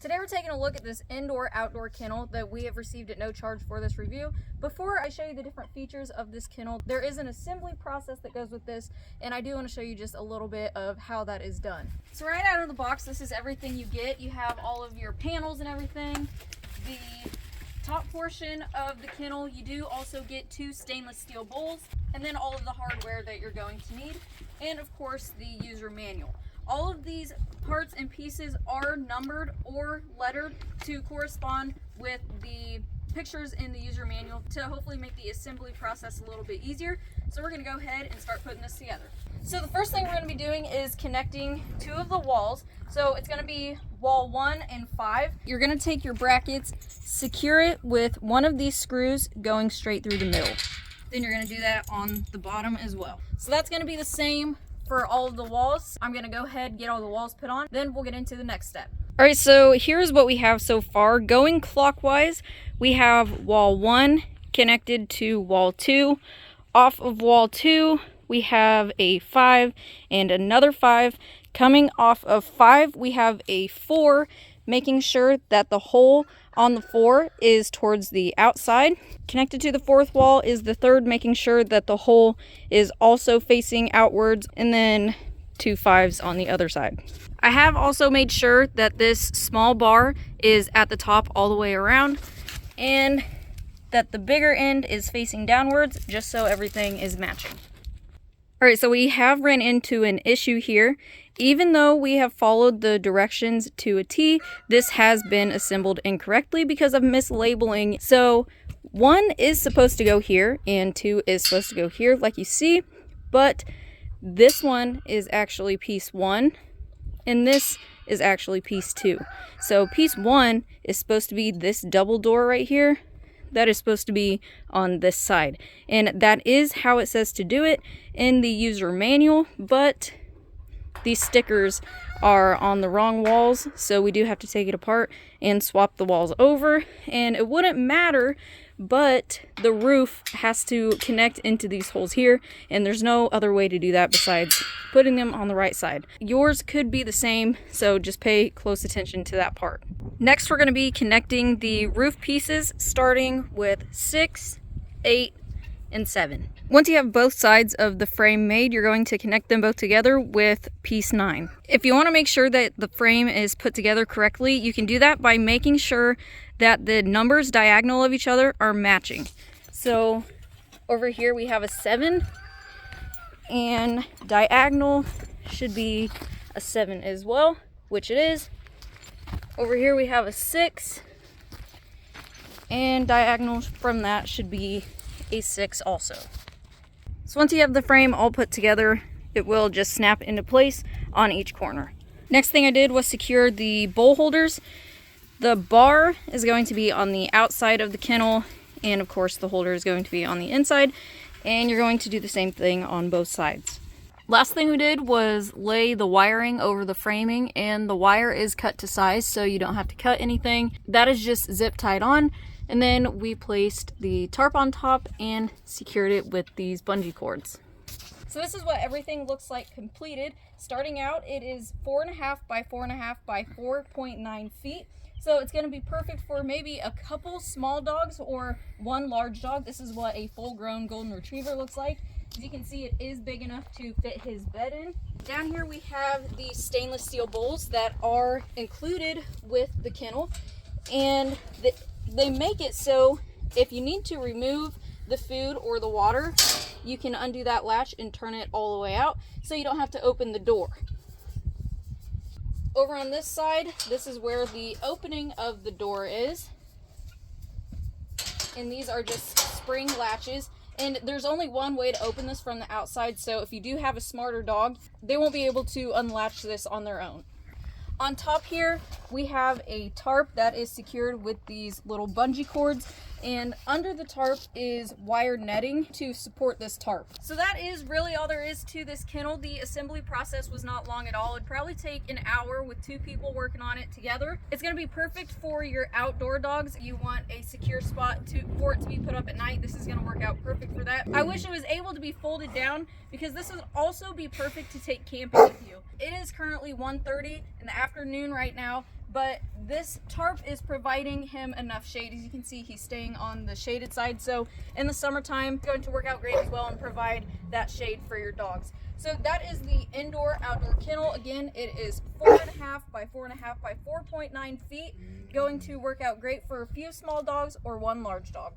Today we're taking a look at this indoor-outdoor kennel that we have received at no charge for this review. Before I show you the different features of this kennel, there is an assembly process that goes with this, and I do want to show you just a little bit of how that is done. So right out of the box, this is everything you get. You have all of your panels and everything. The top portion of the kennel, you do also get 2 stainless steel bowls, and then all of the hardware that you're going to need, and of course the user manual. All of these parts and pieces are numbered or lettered to correspond with the pictures in the user manual to hopefully make the assembly process a little bit easier. So we're going to go ahead and start putting this together. So the first thing we're going to be doing is connecting 2 of the walls. So it's going to be wall 1 and 5. You're going to take your brackets, secure it with one of these screws going straight through the middle. Then you're going to do that on the bottom as well. So that's going to be the same for all of the walls. I'm gonna go ahead and get all the walls put on, then we'll get into the next step. All right, so here's what we have so far. Going clockwise, we have wall 1 connected to wall 2. Off of wall 2, we have a 5 and another 5. Coming off of 5, we have a 4, making sure that the hole on the 4 is towards the outside. Connected to the 4th wall is the 3rd, making sure that the hole is also facing outwards, and then 2 5s on the other side. I have also made sure that this small bar is at the top all the way around, and that the bigger end is facing downwards, just so everything is matching. All right, so we have ran into an issue here. Even though we have followed the directions to a T, this has been assembled incorrectly because of mislabeling. So 1 is supposed to go here and 2 is supposed to go here, like you see, but this one is actually piece 1 and this is actually piece 2. So piece 1 is supposed to be this double door right here. That is supposed to be on this side, and that is how it says to do it in the user manual, but these stickers are on the wrong walls, so we do have to take it apart and swap the walls over. And it wouldn't matter, but the roof has to connect into these holes here, and there's no other way to do that besides putting them on the right side. Yours could be the same, so just pay close attention to that part. Next, we're going to be connecting the roof pieces, starting with 6, 8, and 7. Once you have both sides of the frame made, you're going to connect them both together with piece 9. If you want to make sure that the frame is put together correctly, you can do that by making sure that the numbers diagonal of each other are matching. So over here we have a 7, and diagonal should be a 7 as well, which it is. Over here we have a 6, and diagonal from that should be a 6 also. So once you have the frame all put together, it will just snap into place on each corner. Next thing I did was secure the bowl holders. The bar is going to be on the outside of the kennel, and of course the holder is going to be on the inside, and you're going to do the same thing on both sides. Last thing we did was lay the wiring over the framing, and the wire is cut to size so you don't have to cut anything. That is just zip tied on. And then we placed the tarp on top and secured it with these bungee cords. So this is what everything looks like completed. Starting out, it is 4.5 by 4.5 by 4.9 feet. So it's going to be perfect for maybe a couple small dogs or one large dog. This is what a full-grown golden retriever looks like. As you can see, it is big enough to fit his bed in. Down here we have the stainless steel bowls that are included with the kennel, and they make it so if you need to remove the food or the water, you can undo that latch and turn it all the way out so you don't have to open the door. Over on this side, this is where the opening of the door is. And these are just spring latches. And there's only one way to open this from the outside, so if you do have a smarter dog, they won't be able to unlatch this on their own. On top here, we have a tarp that is secured with these little bungee cords, and under the tarp is wire netting to support this tarp. So that is really all there is to this kennel. The assembly process was not long at all. It'd probably take an hour with 2 people working on it together. It's going to be perfect for your outdoor dogs. You want a secure spot for it to be put up at night. This is going to work out perfect for that. I wish it was able to be folded down because this would also be perfect to take camping with you. It is currently 1:30 in the afternoon right now, but this tarp is providing him enough shade. As you can see, he's staying on the shaded side, so in the summertime it's going to work out great as well and provide that shade for your dogs. So that is the indoor outdoor kennel. Again, it is 4.5 by 4.5 by 4.9 feet, going to work out great for a few small dogs or one large dog.